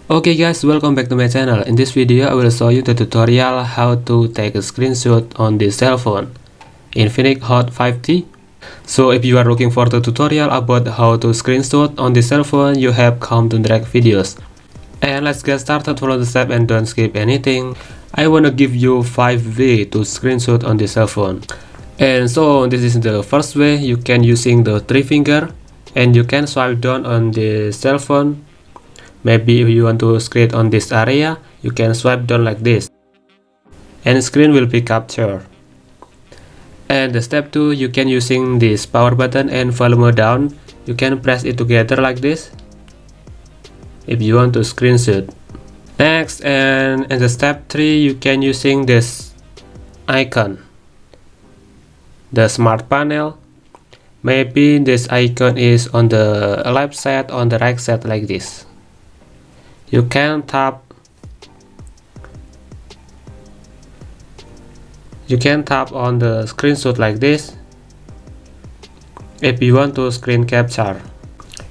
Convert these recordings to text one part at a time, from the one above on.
Okay guys, welcome back to my channel. In this video, I will show you the tutorial how to take a screenshot on this cell phone, Infinix Hot 5T. So if you are looking for the tutorial about how to screenshot on this cell phone, you have come to the right videos. And let's get started. Follow the step and don't skip anything. I wanna give you 5 ways to screenshot on this cell phone. And so this is the first way. You can using the 3 finger and you can swipe down on the cell phone. Maybe if you want to screen on this area, you can swipe down like this and screen will be captured. And the step 2, you can using this power button and volume down. You can press it together like this if you want to screenshot. Next, and in the step 3, you can using this icon, the smart panel. Maybe this icon is on the left side, on the right side like this. You can tap on the screenshot like this if you want to screen capture.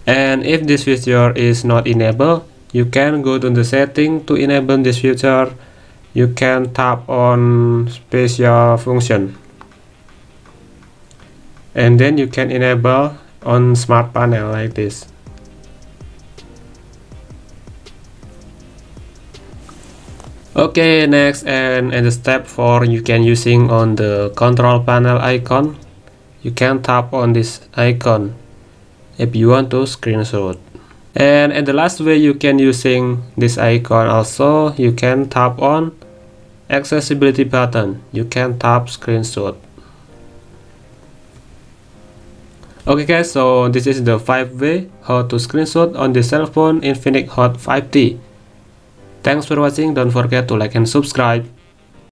And if this feature is not enabled, you can go to the setting. To enable this feature, you can tap on special function and then you can enable on smart panel like this. Okay, next, and the step 4, you can using on the control panel icon. You can tap on this icon if you want to screenshot. And the last way, you can using this icon also. You can tap on accessibility button. You can tap screenshot. Okay guys, so this is the 5 way how to screenshot on the cell phone Infinix Hot 5T. Thanks for watching. Don't forget to like and subscribe.